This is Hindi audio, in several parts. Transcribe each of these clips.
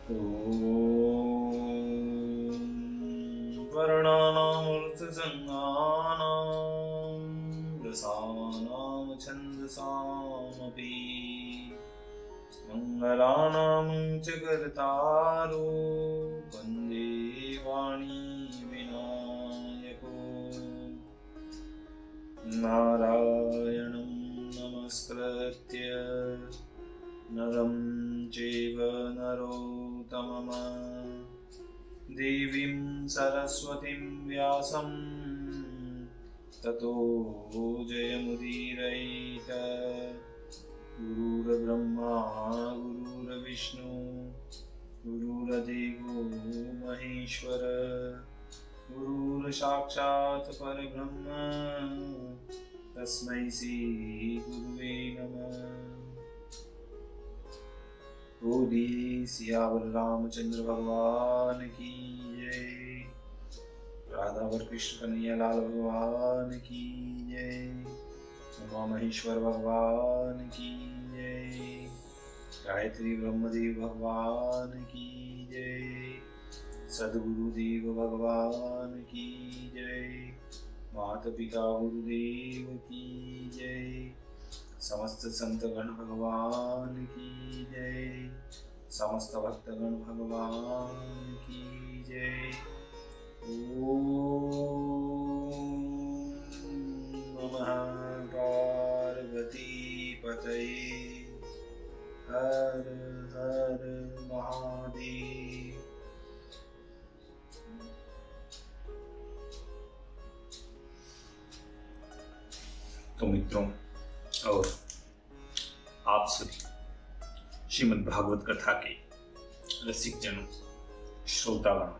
वर्णानामृतसंज्ञानां रसानां छन्दसामपि मङ्गलानां च कर्तारो वन्दे वाणी विनायको नारायणं नमस्कृत्य नरं चैव नरोत्तमम् देवीं सरस्वतीं व्यासं ततो जयमुदीरयेत्। गुरुर्ब्रह्मा गुरुर्विष्णु गुरुर्देवो महेश्वर गुरुर्साक्षात् परब्रह्म तस्मै श्री गुरुवे नमः। बोलिए सियावर रामचंद्र भगवान की जय। राधावर कृष्ण कन्हैया लाल भगवान की जय। उमा महेश्वर भगवान की जय। गायत्री ब्रह्मदेव भगवान की जय। सद्गुरुदेव भगवान की जय। माता पिता गुरुदेव की जय। समस्त संतगण भगवान की जय। समस्त भक्तगण भगवान की जय। ओम नमः पार्वती पतये हर हर महादेव। तो मित्रों और आप सभी श्रीमद् भागवत कथा के रसिक जनों, श्रोतागण,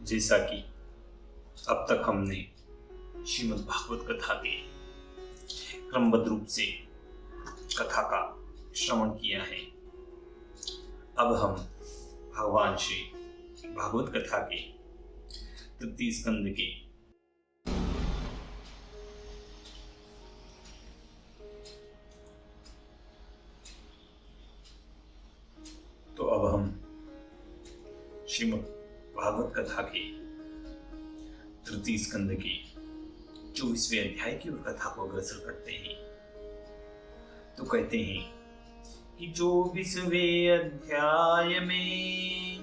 जैसा कि अब तक हमने श्रीमद् भागवत कथा के क्रमबद्ध रूप से कथा का श्रवण किया है, अब हम भगवान श्री भागवत कथा के तृतीय स्कंद के श्रीमद् भागवत कथा के तृतीय स्कंद के 24वें अध्याय की ओर कथा को अग्रसर करते हैं। तो कहते हैं कि 24वें अध्याय में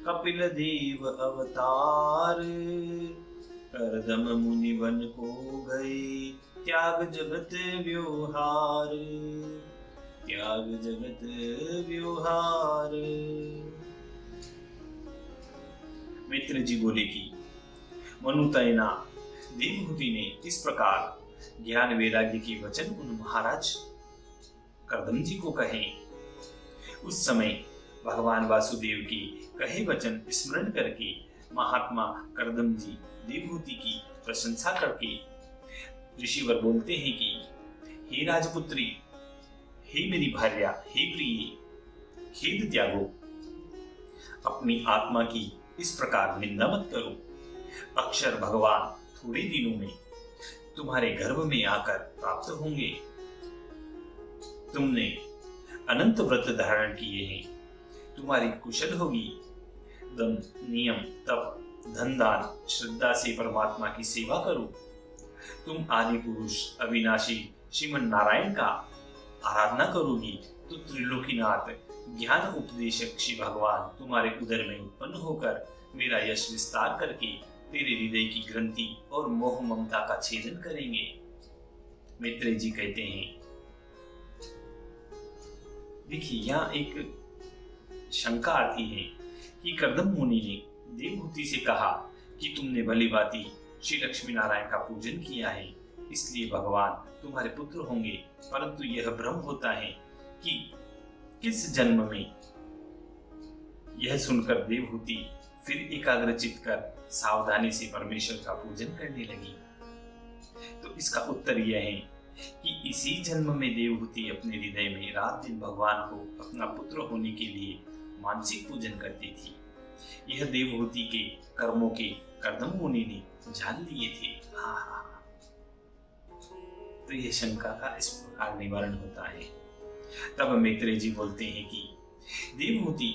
कपिल देव अवतार करदम मुनि वन को गए त्याग जगत व्यवहार त्याग जगत व्यवहार। मित्र जी बोले कि मनुतैना देवहूति ने इस प्रकार ज्ञान वैराग्य के वचन उन महाराज करदम जी को कहे। उस समय भगवान वासुदेव के कहे वचन स्मरण करके महात्मा करदम जी देवहूति की प्रशंसा करके ऋषिवर बोलते हैं कि हे राजपुत्री, हे मेरी भार्या, हे प्रिय, खेद त्यागो, अपनी आत्मा की इस प्रकार निंदा मत करो। अक्षर भगवान थोड़े दिनों में तुम्हारे गर्भ में आकर प्राप्त होंगे। तुमने अनंत व्रत धारण किए हैं, तुम्हारी कुशल होगी। दम, नियम, तप, धन दान, श्रद्धा से परमात्मा की सेवा करो। तुम आदि पुरुष अविनाशी श्रीमन नारायण का आराधना करोगी तो त्रिलोकीनाथ ज्ञान उपदेशक श्री भगवान तुम्हारे उदर में उत्पन्न होकर मेरा यश विस्तार करके तेरे हृदय की ग्रंथि और मोह ममता का छेदन करेंगे। मैत्रेय जी कहते हैं, देखिए यहाँ एक शंका आती है कि करदम मुनि ने देवहूति से कहा कि तुमने भली भांति श्री लक्ष्मी नारायण का पूजन किया है, इसलिए भगवान तुम्हारे पुत्र होंगे। परंतु यह भ्रम होता है कि किस जन्म में। यह सुनकर देवहूति फिर एकाग्रचित कर सावधानी से परमेश्वर का पूजन करने लगी। तो इसका उत्तर यह है कि इसी जन्म में देवहूति अपने हृदय में रात दिन भगवान को अपना पुत्र होने के लिए मानसिक पूजन करती थी। यह देवहूति के कर्मों के करदम मुनि ने जान लिए थे। तो यह शंका का इस प्रकार निवारण होता है। तब मैत्रेय जी बोलते हैं कि देवहूति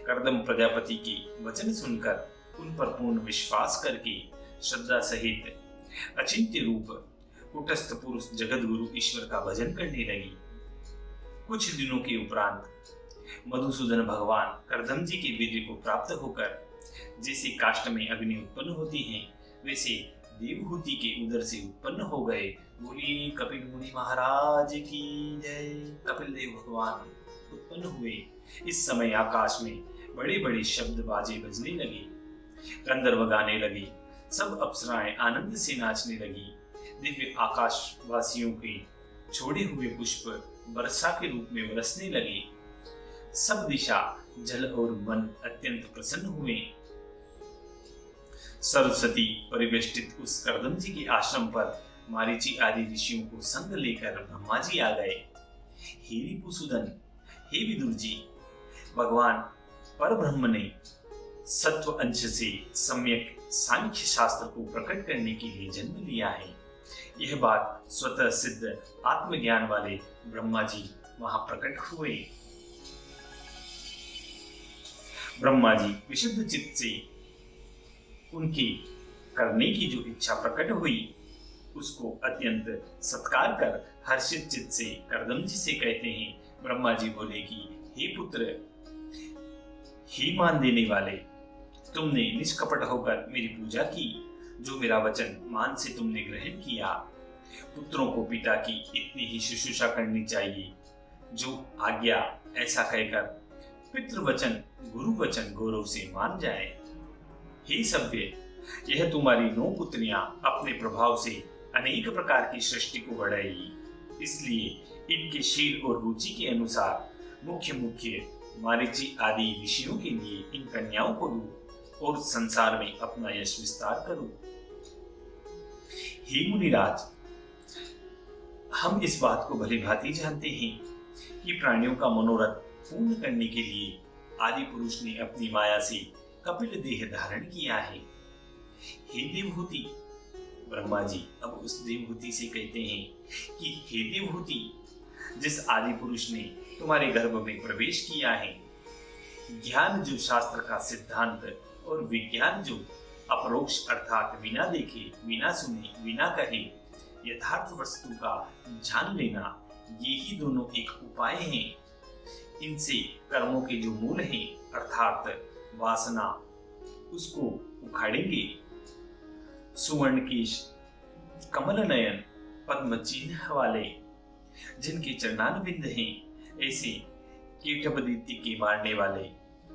कर्दम प्रजापति के वचन सुनकर उन पर पूर्ण विश्वास करके श्रद्धा सहित अचिंत्य रूप कुटस्थ पुरुष जगत गुरु ईश्वर का भजन करने लगी। कुछ दिनों के उपरांत मधुसूदन भगवान कर्दम जी के वीर्य को प्राप्त होकर जैसे काष्ठ में अग्नि उत्पन्न होती है वैसे देवहूति के उदर से उत्पन्न हो गए। बोलिए कपिल मुनि महाराज की जय। कपिल देव भगवान उत्पन्न हुए। इस समय आकाश में बड़े बड़े शब्द बाजे बजने लगे, गंधर्व गाने लगे, सब अप्सराएं आनंद से नाचने लगी। दिव्य आकाशवासियों के छोड़े हुए पुष्प वर्षा के रूप में बरसने लगे। सब दिशा जल और मन अत्यंत प्रसन्न हुए। सरस्वती परिवेष्टित उस कर्दम जी के आश्रम पर मारीची आदि ऋषियों को संग लेकर ब्रह्मा जी आ गए। हे रिपुसूदन, हे विदुर जी, भगवान परब्रह्म ने सत्व अंश से सम्यक सांख्य शास्त्र को प्रकट करने के लिए जन्म लिया है। यह बात स्वतः सिद्ध आत्मज्ञान वाले ब्रह्मा जी वहां प्रकट हुए। ब्रह्मा जी विशुद्ध चित्त से उनकी करने की जो इच्छा प्रकट हुई उसको अत्यंत सत्कार कर हर्षित चित्त से कर्दम जी से कहते हैं। ब्रह्मा जी बोले कि हे पुत्र, हे मान देने वाले, तुमने निष्कपट होकर मेरी पूजा की, जो मेरा वचन मान से तुमने ग्रहण किया। पुत्रों को पिता की इतनी ही शुश्रूषा करनी चाहिए जो आज्ञा ऐसा कहकर पितृवचन गुरु वचन गौरव से मान जाए। हे सभ्य, यह तुम्हारी 9 पुत्रियां अपने प्रभाव से अनेक प्रकार की सृष्टि को बढ़ाएगी, इसलिए इनके शील और रुचि के अनुसार मुख्य मारीची आदि ऋषियों के लिए इन कन्याओं को दो और संसार में अपना यश विस्तार करो। हे मुनिराज, हम इस बात को भली भांति जानते हैं कि प्राणियों का मनोरथ पूर्ण करने के लिए आदि पुरुष ने अपनी माया से कपिल देह धारण किया है। हे देवहूति, ब्रह्मा जी अब उस देवहूति से कहते हैं कि हे देवहूति, जिस आदि पुरुष ने तुम्हारे गर्भ में प्रवेश किया है, ज्ञान जो शास्त्र का सिद्धांत और विज्ञान जो अपरोक्ष अर्थात बिना देखे, बिना सुने, बिना कहे यथार्थ वस्तु का जान लेना, ये ही दोनों एक उपाय हैं। इनसे कर्मों के जो मूल हैं अर्थात वासना, उसको उखाड़ेंगे। सुवर्ण केश, कमल नयन, पद्म चिन्ह वाले जिनके चरणारविंद हैं, ऐसे कीटपदित्य के मारने वाले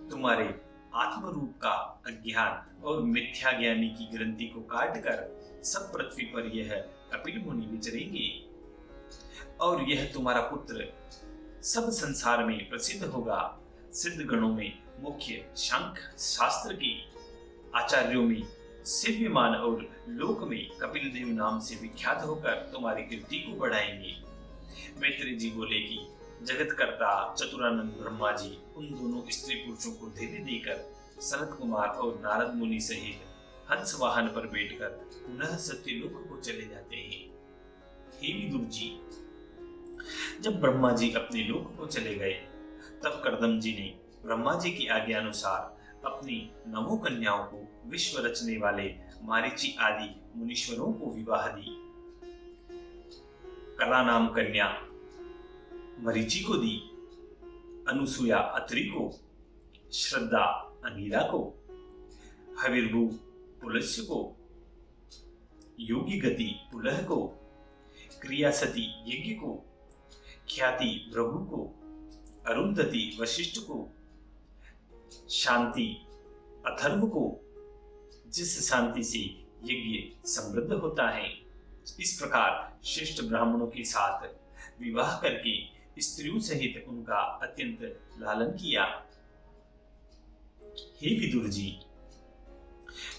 तुम्हारे आत्मरूप का अज्ञान और मिथ्या ज्ञानी की ग्रंथि को काटकर सब पृथ्वी पर यह कपिल मुनि विचरेंगे और यह तुम्हारा पुत्र सब संसार में प्रसिद्ध होगा। सिद्ध गणों में मुख्य सांख्य शास्त्र के आचार्यों में सेव्यमान और लोक में कपिल देव नाम से विख्यात होकर तुम्हारी कीर्ति को बढ़ाएंगे। मैत्रेय जी बोले कि जगतकर्ता चतुरानंद ब्रह्मा जी उन दोनों स्त्री पुरुषों को धैर्य देकर सनत कुमार और नारद मुनि सहित हंस वाहन पर बैठकर पुनः सत्यलोक को चले जाते हैं। हे विदुर जी, जब ब्रह्मा जी अपने लोक को चले गए तब कर्दम जी ने ब्रह्मा जी की आज्ञा अनुसार अपनी 9 कन्याओं को विश्व रचने वाले मारीची आदि मुनीश्वरों को विवाह दी। कला नाम कन्या मरीचि को दी, अनुसुया अत्रि को, श्रद्धा अंगिरा को, हविर्भु पुलस्त्य को, योगी गति पुलह को, क्रियासती यज्ञ को, ख्याति भृगु को, अरुंधति वशिष्ठ को, शांति अथर्व को, जिस शांति से यज्ञ समृद्ध होता है। इस प्रकार श्रेष्ठ ब्राह्मणों के साथ विवाह करके स्त्रियों सहित उनका अत्यंत लालन किया। हे विदुर जी,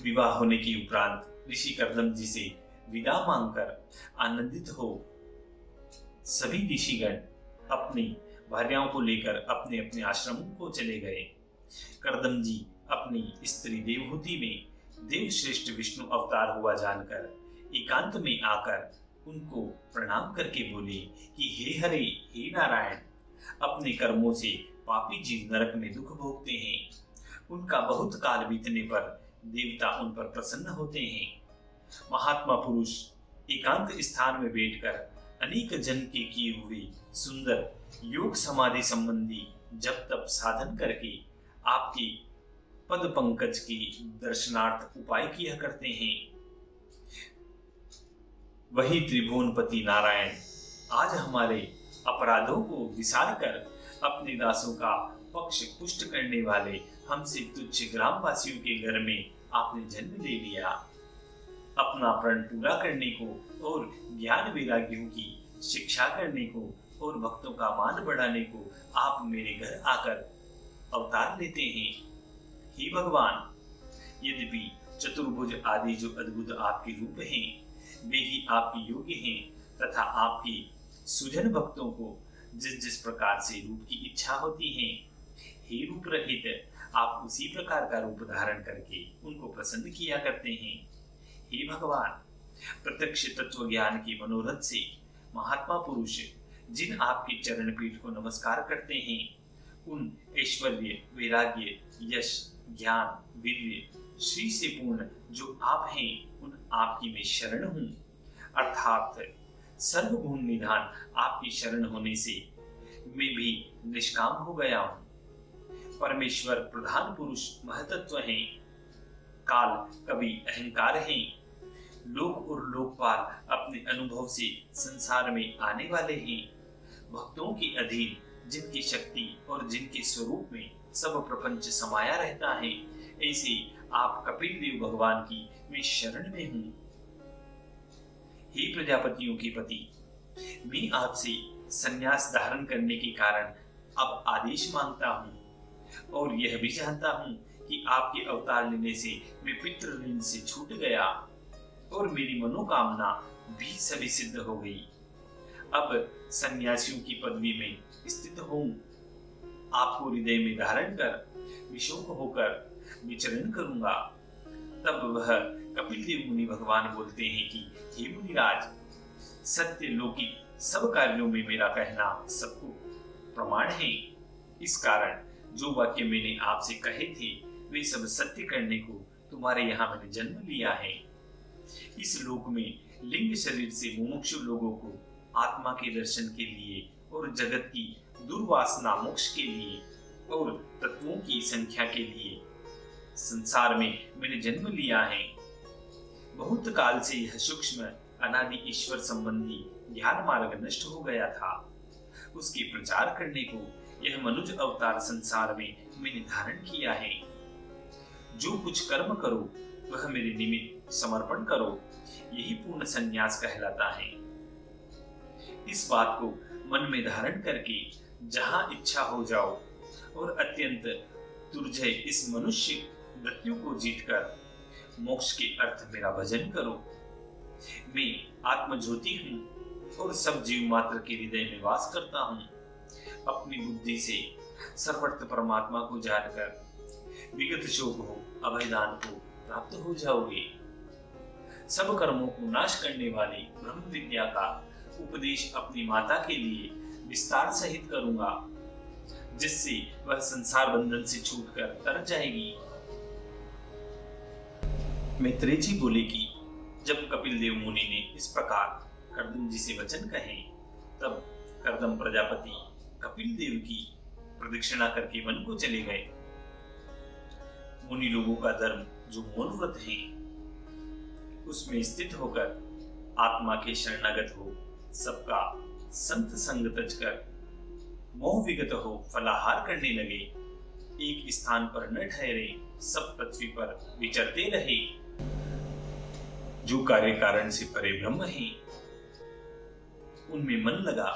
विवाह होने के उपरांत ऋषि कर्दम जी से विदा मांगकर आनंदित हो सभी ऋषिगण अपनी भार्याओं को लेकर अपने अपने आश्रम को चले गए। कर्दम जी अपनी स्त्री देवहूति में देवश्रेष्ठ विष्णु अवतार हुआ जानकर एकांत में आकर उनको प्रणाम करके बोले कि हे हरे, हे नारायण, अपने कर्मों से पापी जीव नरक में दुख भोगते हैं। उनका बहुत काल बीतने पर देवता उन पर प्रसन्न होते हैं। महात्मा पुरुष एकांत स्थान में बैठकर अनेक जन के किए हुए सुंदर योग समाधि संबंधी जब तब साधन करके आपके पद पंकज के दर्शनार्थ उपाय किया करते हैं। वही त्रिभुवनपति नारायण आज हमारे अपराधों को विसार कर अपने दासों का पक्ष पुष्ट करने वाले हमसे तुच्छ ग्रामवासियों के घर में आपने जन्म ले लिया। अपना प्रण पूरा करने को और ज्ञान वैराग्यों की शिक्षा करने को और भक्तों का मान बढ़ाने को आप मेरे घर आकर अवतार लेते हैं। हे भगवान, यद्यपि चतुर्भुज आदि जो अद्भुत आपके रूप हैं वे ही आपके योग्य हैं तथा आपके सुजन भक्तों को जिस जिस प्रकार से रूप की इच्छा होती है, हे रूप रहित आप उसी प्रकार का रूप धारण करके उनको प्रसन्न किया करते हैं। हे भगवान, प्रत्यक्ष तत्व ज्ञान के मनोरथ से महात्मा पुरुष जिन आपके चरण पीठ को नमस्कार करते हैं, उन ऐश्वर्य वैराग्य यश ज्ञान वीर्य श्री से पूर्ण जो आप हैं उन आपकी मैं शरण हूँ। अर्थात सर्वगुण निधान आपकी शरण होने से मैं भी निष्काम हो गया हूँ। परमेश्वर प्रधान पुरुष महतत्व हैं, काल कवि अहंकार हैं, लोक और लोकपाल अपने अनुभव से संसार में आने वाले हैं। भक्तों के अधीन जिनकी शक्ति और जिनके स्वरूप में सब प्रपंच समाया रहता है, ऐसे आप कपिल देव भगवान की मैं शरण में हूँ। हे प्रजापतियों के पति, मैं आपसे संन्यास धारण करने के कारण अब आदेश मांगता हूँ और यह भी जानता हूँ कि आपके अवतार लेने से मैं पितृ ऋण से छूट गया और मेरी मनोकामना भी सभी सिद्ध हो गई। अब सन्यासियों की पदवी में स्थित हूँ। आपको हृदय में धारण कर विशोक होकर विचरण करूंगा। तब वह कपिल देव मुनि भगवान बोलते हैं कि हे मुनिराज, सत्य लौकिक सब कार्यों में मेरा कहना सबको प्रमाण है। इस कारण जो वाक्य मैंने आपसे कहे थे वे सब सत्य करने को तुम्हारे यहाँ मैंने जन्म लिया है। इस लोक में लिंग शरीर से मुमुक्षु लोगों को आत्मा के दर्शन के लिए और जगत की दुर्वासना मोक्ष के लिए और तत्वों की संख्या के लिए संसार में मैंने जन्म लिया है। बहुत काल से यह सूक्ष्म अनादि ईश्वर संबंधी ज्ञान मार्ग नष्ट हो गया था। उसके प्रचार करने को यह मनुज अवतार संसार में मैंने धारण किया है। जो कुछ कर्म करो वह मेरे निमित्त समर्पण करो, यही पूर्ण संन्यास कहलाता है। इस बात को मन में धारण करके जहां इच्छा हो जाओ और अत्यंत दुर्जय इस मनुष्य मृत्यु को जीतकर मोक्ष के अर्थ मेरा भजन करो। मैं आत्मज्योति हूँ और सब जीव मात्र के हृदय में वास करता हूँ। अपनी बुद्धि से सर्वत्र परमात्मा को जानकर विगत शोक हो अभयदान को प्राप्त हो जाओगे। सब कर्मों को नाश करने वाली ब्रह्म विद्या का उपदेश अपनी माता के लिए विस्तार सहित करूंगा, जिससे वह संसार बंधन से छूटकर तर जाएगी। मैत्रेय जी बोले कि जब कपिल देव मुनि ने इस प्रकार कर्दम जी से वचन कहे, तब कर्दम प्रजापति कपिल देव की प्रदक्षिणा करके वन को चले गए। मुनि लोगों का धर्म जो मौन व्रत है, उसमें स्थित होकर आत्मा के शरणागत हो, सबका संत संग तज कर मोह विगत हो फलाहार करने लगे। एक स्थान पर न ठहरे, सब पृथ्वी पर विचरते रहे। जो कार्य कारण से परे ब्रह्म है, उनमें मन लगा।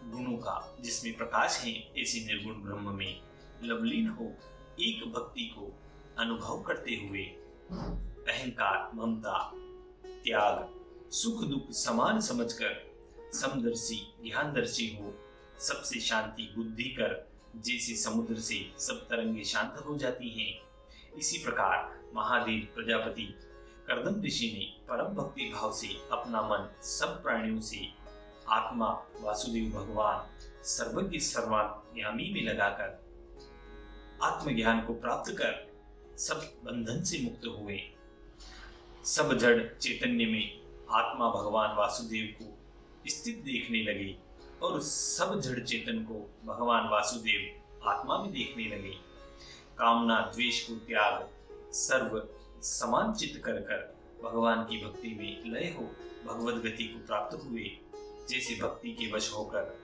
गुणों का जिसमें प्रकाश है, ऐसे निर्गुण ब्रह्म में लवलीन हो एक भक्ति को अनुभव करते हुए अहंकार ममता त्याग सुख दुख समान समझकर समदर्शी ध्यानदर्शी हो, सबसे शांति बुद्धि कर जैसे समुद्र से सब तरंगे शांत हो जाती हैं, इसी प्रकार महादेव प्रजापति कर्दम ऋषि ने परम भक्ति भाव से अपना मन सब प्राणियों से आत्मा वासुदेव भगवान सर्वज्ञ सर्वांतर्यामी में लगाकर आत्मज्ञान को प्राप्त कर सब बंधन से मुक्त हुए। सब जड़ चैतन्य में आत्मा भगवान वासुदेव को स्थित देखने लगे और सब जड़ चेतन को भगवान वासुदेव आत्मा में देखने लगे। कामना द्वेष को त्याग सर्व समान चित्त कर कर भगवान की भक्ति में लय हो भगवत गति को प्राप्त हुए। जैसे भक्ति के वश होकर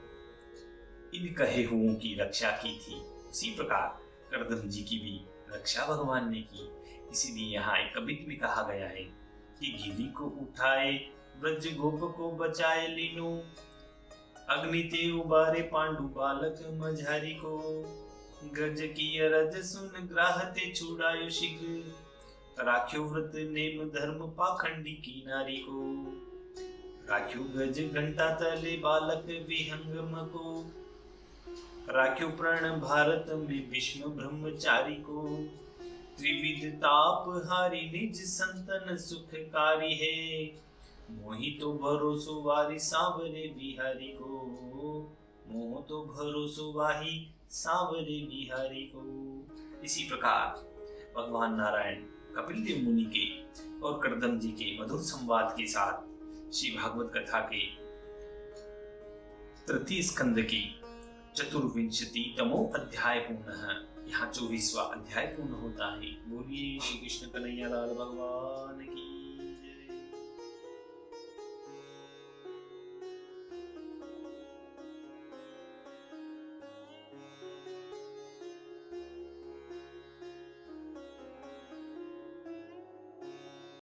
इन कहे हुओं की रक्षा की थी, उसी प्रकार कर्दम जी की भी रक्षा भगवान ने की। इसीलिए यहाँ एक कवित में कहा गया है कि गिरी को उठाए ब्रज गोप को बचाए लीनो, अग्नि ते उबारे पांडु बालक मझारी को, गज की अरज सुन ग्राह ते छुड़ायो शीघ्र, राख्यो व्रत नेम धर्म पाखंडी की नारी को, राख्यो गज घंटा तले बालक विहंगम को, राख्यो प्रण भारत में भीष्म ब्रह्मचारी को, त्रिविध ताप हारी निज संतन सुखकारी है, मोहि तो भरोसो वारी सांवरे बिहारी को, मोह तो भरोसो वाही सांवरे बिहारी को। इसी प्रकार भगवान नारायण कपिल देव मुनि के और कर्दम जी के मधुर संवाद के साथ श्री भागवत कथा के तृतीय स्कंद की चतुर्विंशति तमो अध्याय पूर्ण यहाँ 24वां अध्याय पूर्ण होता है। बोलिए श्री कृष्ण कन्हैया लाल भगवान की।